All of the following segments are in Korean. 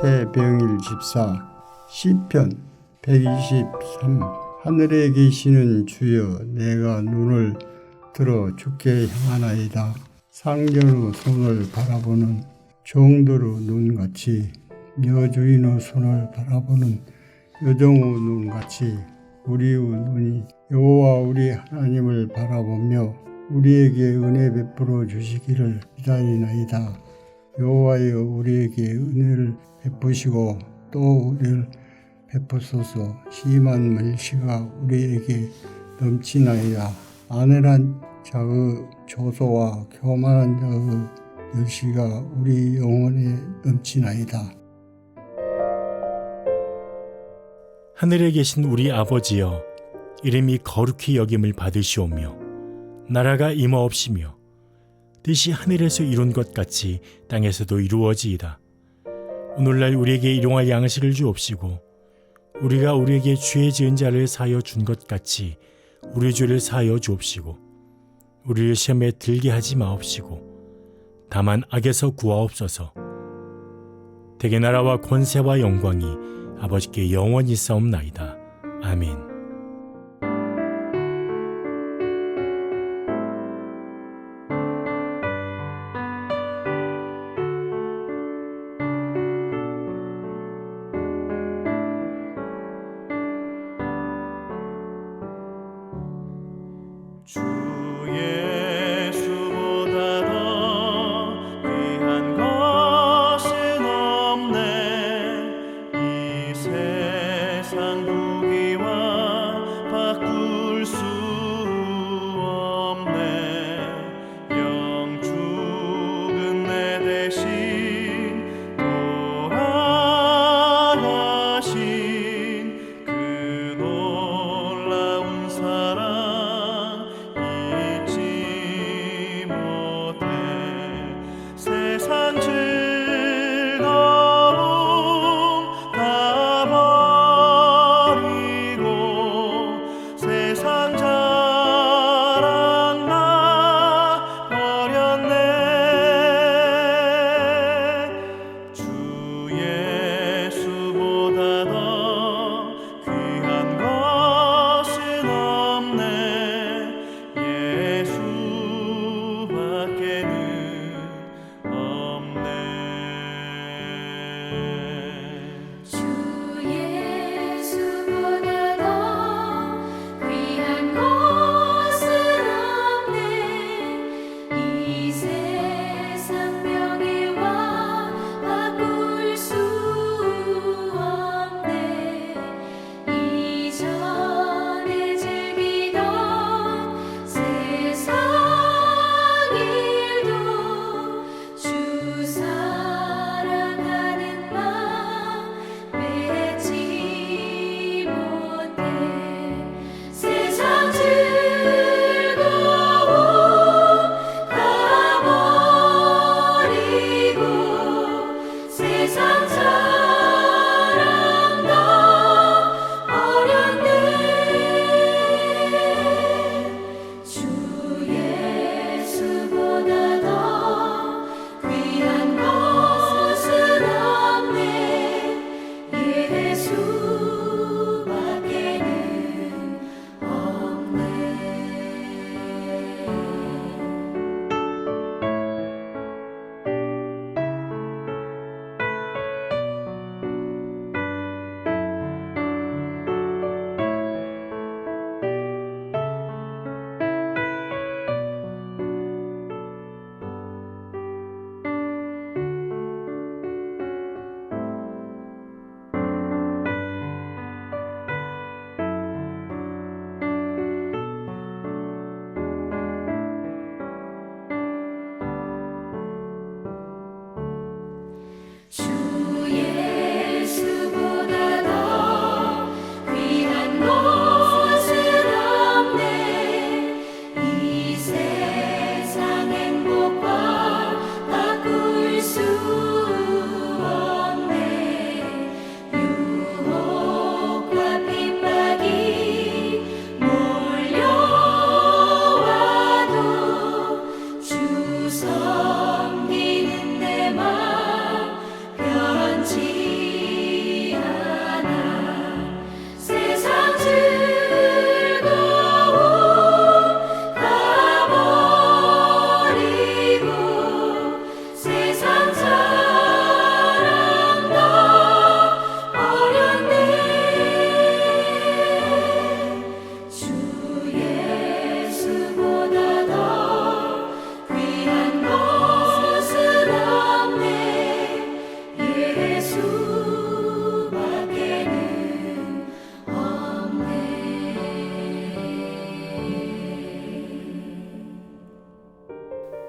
최병일 집사. 시편 123. 하늘에 계시는 주여, 내가 눈을 들어 주께 향하나이다. 상전의 손을 바라보는 종들의 눈같이, 여주인의 손을 바라보는 여종의 눈같이 우리의 눈이 여호와 우리 하나님을 바라보며 우리에게 은혜 베풀어 주시기를 기다리나이다. 여호와여, 우리에게 은혜를 베푸시고 또 우리를 베푸소서. 심한 멸시가 우리에게 넘치나이다. 안일한 자의 조소와 교만한 자의 멸시가 우리 영혼에 넘치나이다. 하늘에 계신 우리 아버지여, 이름이 거룩히 여김을 받으시오며 나라가 임하옵시며 뜻이 하늘에서 이룬 것 같이 땅에서도 이루어지이다. 오늘날 우리에게 일용할 양식을 주옵시고 우리가 우리에게 죄 지은 자를 사하여 준 것 같이 우리 죄를 사하여 주옵시고 우리를 시험에 들게 하지 마옵시고 다만 악에서 구하옵소서. 대개 나라와 권세와 영광이 아버지께 영원히 있사옵나이다. 아멘. 주 예수보다 더 귀한 것은 없네. 이 세상 부귀와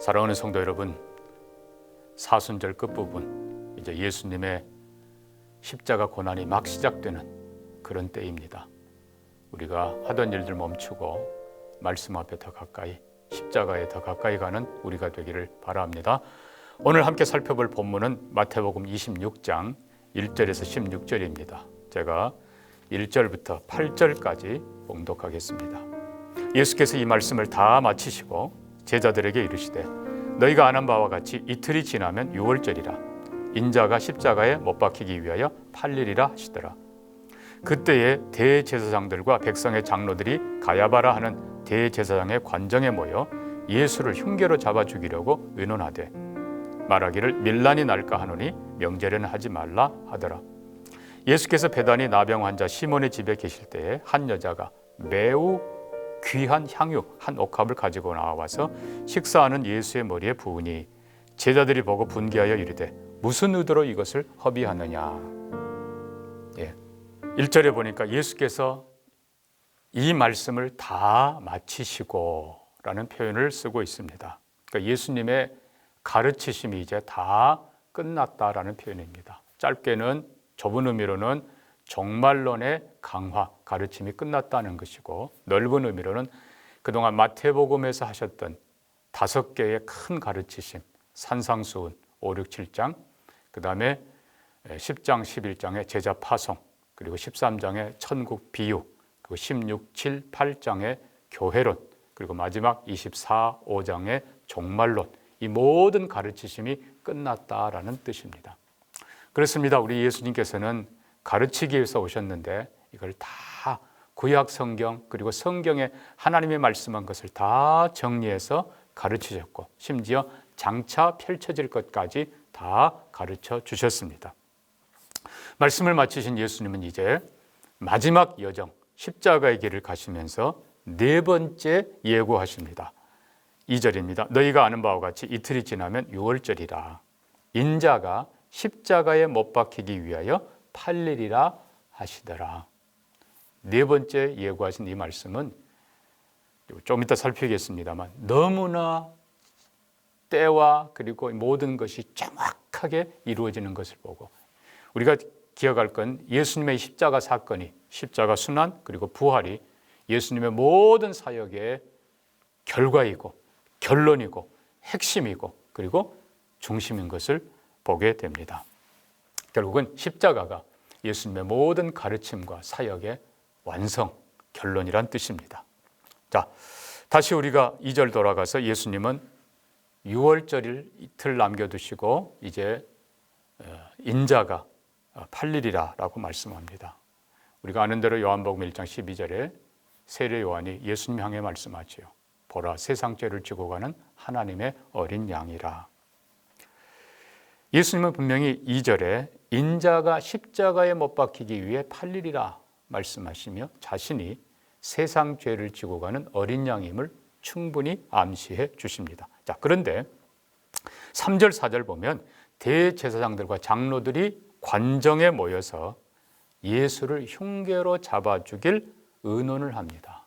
사랑하는 성도 여러분, 사순절 끝부분 이제 예수님의 십자가 고난이 막 시작되는 그런 때입니다. 우리가 하던 일들 멈추고 말씀 앞에 더 가까이, 십자가에 더 가까이 가는 우리가 되기를 바랍니다. 오늘 함께 살펴볼 본문은 마태복음 26장 1절에서 16절입니다. 제가 1절부터 8절까지 봉독하겠습니다. 예수께서 이 말씀을 다 마치시고 제자들에게 이르시되 너희가 아는 바와 같이 이틀이 지나면 유월절이라 인자가 십자가에 못 박히기 위하여 팔리리라 하시더라. 그때에 대제사장들과 백성의 장로들이 가야바라 하는 대제사장의 관정에 모여 예수를 흉계로 잡아 죽이려고 의논하되 말하기를 밀란이 날까 하노니 명절에는 하지 말라 하더라. 예수께서 배단위 나병 환자 시몬의 집에 계실 때에 한 여자가 매우 귀한 향유 한 옥합을 가지고 나와서 식사하는 예수의 머리에 부으니 제자들이 보고 분개하여 이르되 무슨 의도로 이것을 허비하느냐. 1절에 보니까 예수께서 이 말씀을 다 마치시고 라는 표현을 쓰고 있습니다. 그러니까 예수님의 가르치심이 이제 다 끝났다라는 표현입니다. 짧게는 좁은 의미로는 종말론의 강화, 가르침이 끝났다는 것이고, 넓은 의미로는 그동안 마태복음에서 하셨던 5개의 큰 가르치심, 산상수훈 5, 6, 7장, 그 다음에 10장, 11장의 제자 파송, 그리고 13장의 천국 비유, 그리고 16, 7, 8장의 교회론, 그리고 마지막 24, 5장의 종말론, 이 모든 가르치심이 끝났다라는 뜻입니다. 그렇습니다. 우리 예수님께서는 가르치기 위해서 오셨는데 이걸 다 구약 성경 그리고 성경에 하나님이 말씀한 것을 다 정리해서 가르치셨고 심지어 장차 펼쳐질 것까지 다 가르쳐 주셨습니다. 말씀을 마치신 예수님은 이제 마지막 여정 십자가의 길을 가시면서 4번째 예고하십니다. 2절입니다. 너희가 아는 바와 같이 이틀이 지나면 유월절이라 인자가 십자가에 못 박히기 위하여 팔리리라 하시더라. 4번째 예고하신 이 말씀은 좀 이따 살피겠습니다만 너무나 때와 그리고 모든 것이 정확하게 이루어지는 것을 보고 우리가 기억할 건 예수님의 십자가 사건이 십자가 순환 그리고 부활이 예수님의 모든 사역의 결과이고 결론이고 핵심이고 그리고 중심인 것을 보게 됩니다. 결국은 십자가가 예수님의 모든 가르침과 사역의 완성, 결론이란 뜻입니다. 자, 다시 우리가 2절 돌아가서 예수님은 6월절을 이틀 남겨두시고 이제 인자가 팔리리라 라고 말씀합니다. 우리가 아는 대로 요한복음 1장 12절에 세례 요한이 예수님 향해 말씀하지요. 보라 세상 죄를 지고 가는 하나님의 어린 양이라. 예수님은 분명히 2절에 인자가 십자가에 못 박히기 위해 팔리리라 말씀하시며 자신이 세상 죄를 지고 가는 어린 양임을 충분히 암시해 주십니다. 자, 그런데 3절, 4절 보면 대제사장들과 장로들이 관정에 모여서 예수를 흉계로 잡아 죽일 의논을 합니다.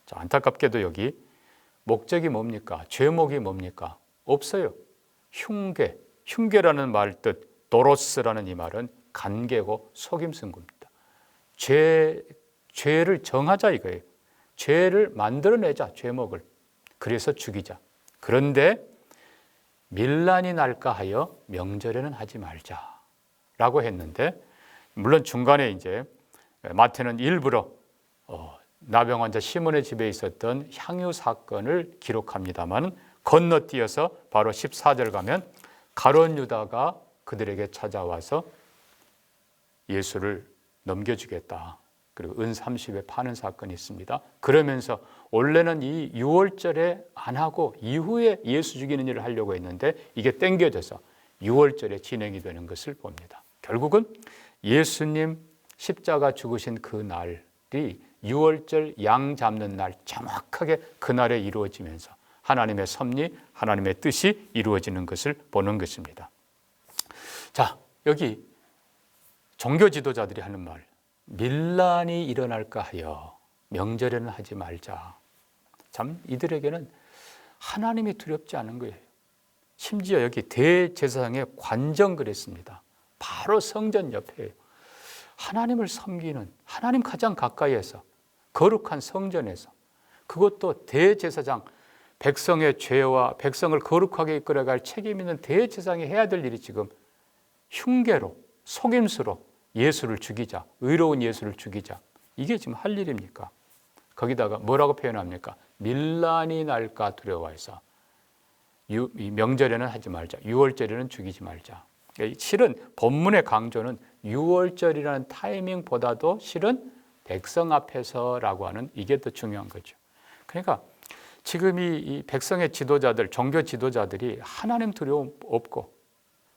자, 안타깝게도 여기 목적이 뭡니까? 죄목이 뭡니까? 없어요. 흉계라는 말 뜻 도로스라는 이 말은 간계고 속임쓴 겁니다. 죄를 정하자 이거예요. 죄를 만들어내자, 죄목을. 그래서 죽이자. 그런데 밀란이 날까 하여 명절에는 하지 말자라고 했는데 물론 중간에 이제 마태는 일부러 나병 환자 시몬의 집에 있었던 향유 사건을 기록합니다만 건너뛰어서 바로 14절 가면 가룟 유다가 그들에게 찾아와서 예수를 넘겨주겠다. 그리고 은 30에 파는 사건이 있습니다. 그러면서 원래는 이 6월절에 안 하고 이후에 예수 죽이는 일을 하려고 했는데 이게 땡겨져서 6월절에 진행이 되는 것을 봅니다. 결국은 예수님 십자가 죽으신 그 날이 6월절 양 잡는 날 정확하게 그날에 이루어지면서 하나님의 섭리, 하나님의 뜻이 이루어지는 것을 보는 것입니다. 자, 여기 종교 지도자들이 하는 말, 밀란이 일어날까 하여 명절에는 하지 말자. 참 이들에게는 하나님이 두렵지 않은 거예요. 심지어 여기 대제사장의 관정 그랬습니다. 바로 성전 옆에요. 하나님을 섬기는, 하나님 가장 가까이에서, 거룩한 성전에서, 그것도 대제사장, 백성의 죄와 백성을 거룩하게 이끌어갈 책임 있는 대제사장이 해야 될 일이 지금 흉계로, 속임수로 예수를 죽이자, 의로운 예수를 죽이자, 이게 지금 할 일입니까? 거기다가 뭐라고 표현합니까? 밀란이 날까 두려워해서 이 명절에는 하지 말자, 유월절에는 죽이지 말자. 실은 본문의 강조는 유월절이라는 타이밍보다도 실은 백성 앞에서라고 하는 이게 더 중요한 거죠. 그러니까 지금 이 백성의 지도자들, 종교 지도자들이 하나님 두려움 없고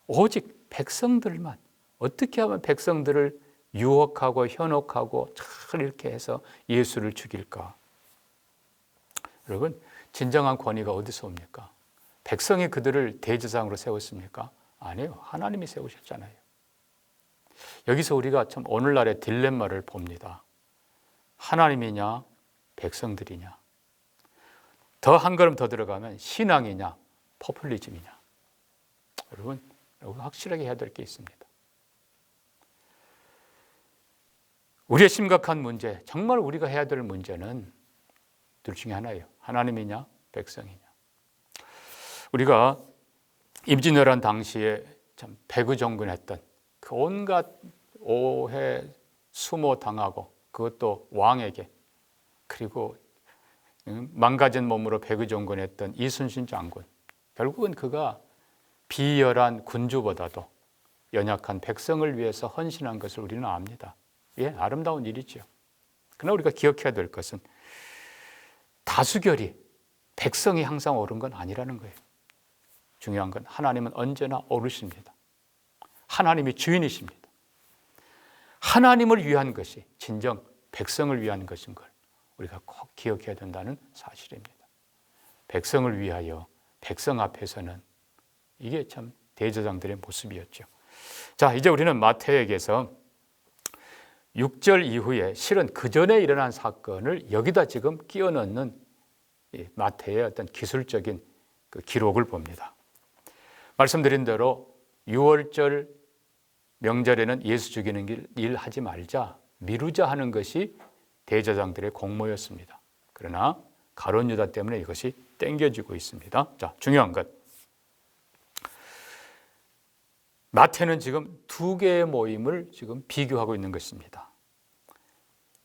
오직 백성들만, 어떻게 하면 백성들을 유혹하고 현혹하고 잘 이렇게 해서 예수를 죽일까? 여러분, 진정한 권위가 어디서 옵니까? 백성이 그들을 대제사장으로 세웠습니까? 아니요. 하나님이 세우셨잖아요. 여기서 우리가 참 오늘날의 딜레마를 봅니다. 하나님이냐, 백성들이냐. 더 한 걸음 더 들어가면 신앙이냐, 포퓰리즘이냐. 여러분 확실하게 해야 될 게 있습니다. 우리의 심각한 문제, 정말 우리가 해야 될 문제는 둘 중에 하나예요. 하나님이냐, 백성이냐. 우리가 임진왜란 당시에 참 배구정근했던 그 온갖 오해, 수모 당하고 그것도 왕에게, 그리고 망가진 몸으로 배구정근했던 이순신 장군, 결국은 그가 비열한 군주보다도 연약한 백성을 위해서 헌신한 것을 우리는 압니다. 예, 아름다운 일이죠. 그러나 우리가 기억해야 될 것은 다수결이 백성이 항상 옳은 건 아니라는 거예요. 중요한 건 하나님은 언제나 옳으십니다. 하나님이 주인이십니다. 하나님을 위한 것이 진정 백성을 위한 것인 걸 우리가 꼭 기억해야 된다는 사실입니다. 백성을 위하여 백성 앞에서는 이게 참 대제사장들의 모습이었죠. 자, 이제 우리는 마태에게서 6절 이후에 실은 그 전에 일어난 사건을 여기다 지금 끼워 넣는 마태의 어떤 기술적인 그 기록을 봅니다. 말씀드린 대로 6월절 명절에는 예수 죽이는 일 하지 말자, 미루자 하는 것이 대제사장들의 공모였습니다. 그러나 가룟 유다 때문에 이것이 땡겨지고 있습니다. 자, 중요한 것. 마태는 지금 두 개의 모임을 지금 비교하고 있는 것입니다.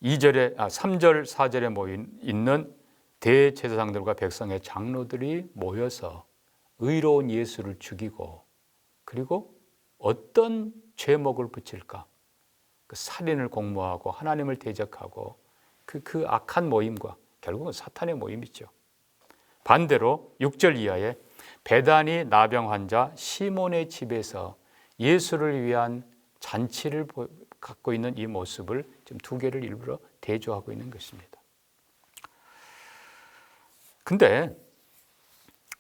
3절, 4절에 모인 있는 대제사장들과 백성의 장로들이 모여서 의로운 예수를 죽이고, 그리고 어떤 죄목을 붙일까? 그 살인을 공모하고 하나님을 대적하고 그 악한 모임과 결국은 사탄의 모임이죠. 반대로 6절 이하에 베다니 나병 환자 시몬의 집에서 예수를 위한 잔치를 갖고 있는 이 모습을 지금 두 개를 일부러 대조하고 있는 것입니다. 근데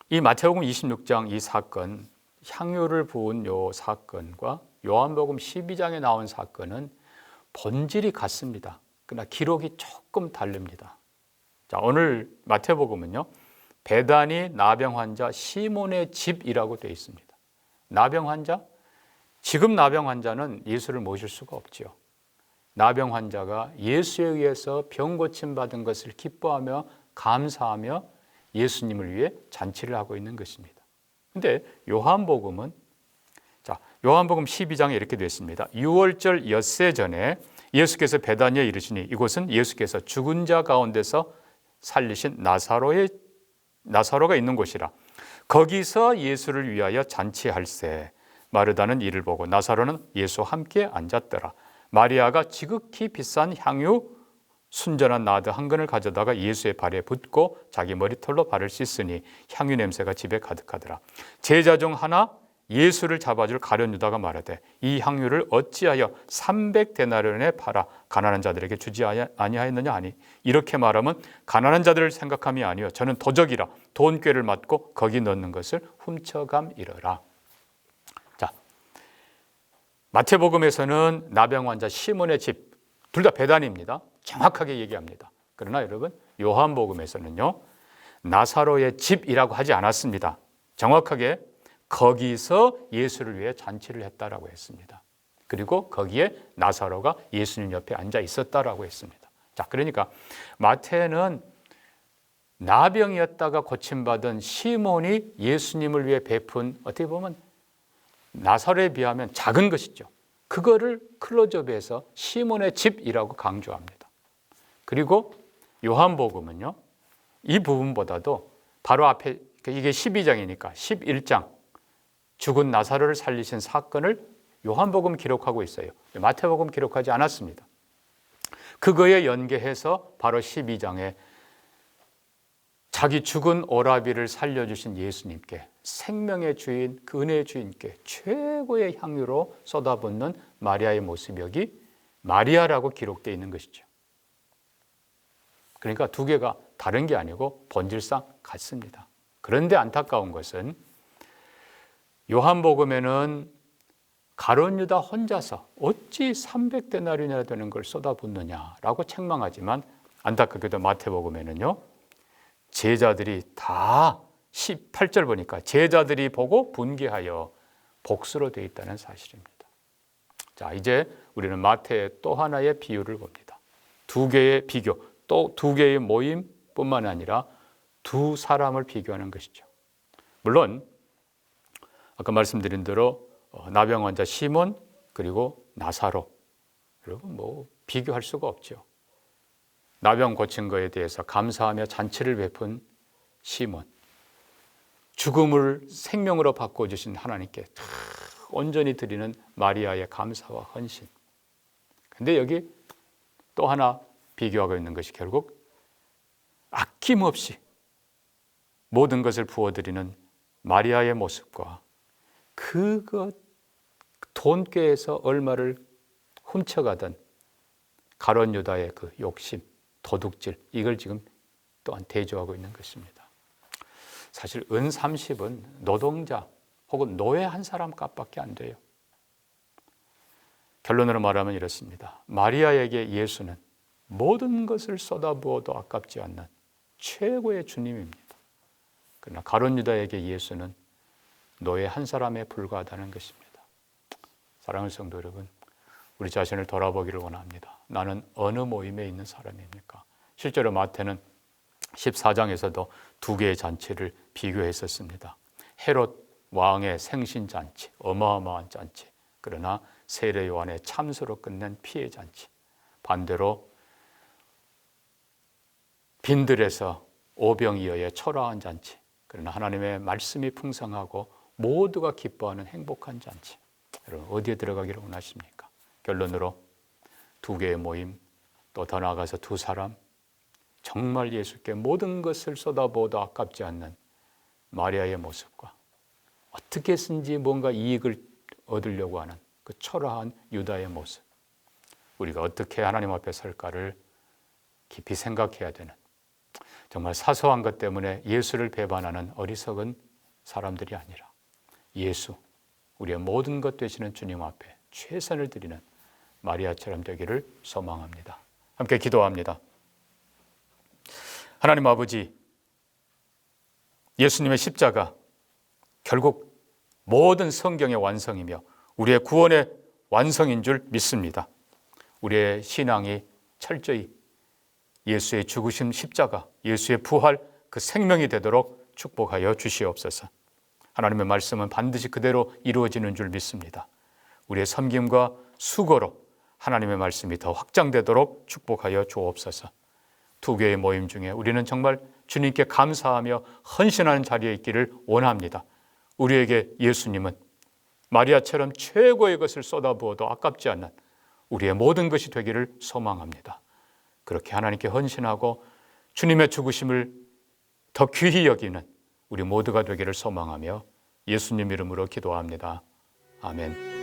이 마태복음 26장 이 사건, 향유를 부은 요 사건과 요한복음 12장에 나온 사건은 본질이 같습니다. 그러나 기록이 조금 다릅니다. 자, 오늘 마태복음은요, 베다니 나병 환자 시몬의 집이라고 되어 있습니다. 나병 환자? 지금 나병 환자는 예수를 모실 수가 없죠. 나병 환자가 예수에 의해서 병 고침 받은 것을 기뻐하며 감사하며 예수님을 위해 잔치를 하고 있는 것입니다. 근데 요한복음은, 자, 요한복음 12장에 이렇게 되어 있습니다. 6월절 엿새 전에 예수께서 베다니에 이르시니 이곳은 예수께서 죽은 자 가운데서 살리신 나사로가 있는 곳이라. 거기서 예수를 위하여 잔치할세. 마르다는 이를 보고 나사로는 예수와 함께 앉았더라. 마리아가 지극히 비싼 향유 순전한 나드 한 근을 가져다가 예수의 발에 붓고 자기 머리털로 발을 씻으니 향유 냄새가 집에 가득하더라. 제자 중 하나 예수를 잡아줄 가룟 유다가 말하되 이 향유를 어찌하여 300데나리온에 팔아 가난한 자들에게 주지 아니하였느냐 하니, 이렇게 말하면 가난한 자들을 생각함이 아니요 저는 도적이라 돈꾀를 맞고 거기 넣는 것을 훔쳐감이러라. 자, 마태복음에서는 나병 환자 시몬의 집, 둘 다 베다니입니다. 정확하게 얘기합니다. 그러나 여러분, 요한복음에서는요, 나사로의 집이라고 하지 않았습니다. 정확하게 거기서 예수를 위해 잔치를 했다라고 했습니다. 그리고 거기에 나사로가 예수님 옆에 앉아 있었다라고 했습니다. 자, 그러니까 마태는 나병이었다가 고침받은 시몬이 예수님을 위해 베푼, 어떻게 보면 나사로에 비하면 작은 것이죠. 그거를 클로즈업해서 시몬의 집이라고 강조합니다. 그리고 요한복음은요, 이 부분보다도 바로 앞에, 이게 12장이니까 11장 죽은 나사로를 살리신 사건을 요한복음 기록하고 있어요. 마태복음 기록하지 않았습니다. 그거에 연계해서 바로 12장에 자기 죽은 오라비를 살려주신 예수님께, 생명의 주인, 그 은혜의 주인께 최고의 향유로 쏟아붓는 마리아의 모습이 여기 마리아라고 기록되어 있는 것이죠. 그러니까 두 개가 다른 게 아니고 본질상 같습니다. 그런데 안타까운 것은 요한복음에는 가룟 유다 혼자서 어찌 300데나리온이나 되는 걸 쏟아붓느냐라고 책망하지만, 안타깝게도 마태복음에는요, 제자들이 다 18절 보니까 제자들이 보고 분개하여 복수로 되어 있다는 사실입니다. 자, 이제 우리는 마태의 또 하나의 비유를 봅니다. 두 개의 비교, 또 두 개의 모임뿐만 아니라 두 사람을 비교하는 것이죠. 물론 아까 말씀드린 대로 나병 환자 시몬, 그리고 나사로, 그리고 비교할 수가 없죠. 나병 고친 거에 대해서 감사하며 잔치를 베푼 시몬, 죽음을 생명으로 바꿔주신 하나님께 온전히 드리는 마리아의 감사와 헌신. 근데 여기 또 하나 비교하고 있는 것이 결국 아낌없이 모든 것을 부어드리는 마리아의 모습과 그것 돈꾀에서 얼마를 훔쳐가던 가룟 유다의 그 욕심, 도둑질, 이걸 지금 또한 대조하고 있는 것입니다. 사실 은 30은 노동자 혹은 노예 한 사람 값밖에 안 돼요. 결론으로 말하면 이렇습니다. 마리아에게 예수는 모든 것을 쏟아부어도 아깝지 않는 최고의 주님입니다. 그러나 가룟 유다에게 예수는 노예 한 사람에 불과하다는 것입니다. 사랑하는 성도 여러분, 우리 자신을 돌아보기를 원합니다. 나는 어느 모임에 있는 사람입니까? 실제로 마태는 14장에서도 두 개의 잔치를 비교했었습니다. 헤롯 왕의 생신잔치, 어마어마한 잔치. 그러나 세례 요한의 참수로 끝낸 피해 잔치. 반대로 빈들에서 오병이어의 초라한 잔치. 그러나 하나님의 말씀이 풍성하고 모두가 기뻐하는 행복한 잔치. 여러분, 어디에 들어가기를 원하십니까? 결론으로 두 개의 모임, 또 더 나아가서 두 사람, 정말 예수께 모든 것을 쏟아부어도 아깝지 않는 마리아의 모습과 어떻게 해서든지 뭔가 이익을 얻으려고 하는 그 초라한 유다의 모습, 우리가 어떻게 하나님 앞에 설까를 깊이 생각해야 되는, 정말 사소한 것 때문에 예수를 배반하는 어리석은 사람들이 아니라 예수, 우리의 모든 것 되시는 주님 앞에 최선을 드리는 마리아처럼 되기를 소망합니다. 함께 기도합니다. 하나님 아버지, 예수님의 십자가 결국 모든 성경의 완성이며 우리의 구원의 완성인 줄 믿습니다. 우리의 신앙이 철저히 예수의 죽으심 십자가, 예수의 부활, 그 생명이 되도록 축복하여 주시옵소서. 하나님의 말씀은 반드시 그대로 이루어지는 줄 믿습니다. 우리의 섬김과 수고로 하나님의 말씀이 더 확장되도록 축복하여 주옵소서. 두 개의 모임 중에 우리는 정말 주님께 감사하며 헌신하는 자리에 있기를 원합니다. 우리에게 예수님은 마리아처럼 최고의 것을 쏟아부어도 아깝지 않는 우리의 모든 것이 되기를 소망합니다. 그렇게 하나님께 헌신하고 주님의 죽으심을 더 귀히 여기는 우리 모두가 되기를 소망하며 예수님 이름으로 기도합니다. 아멘.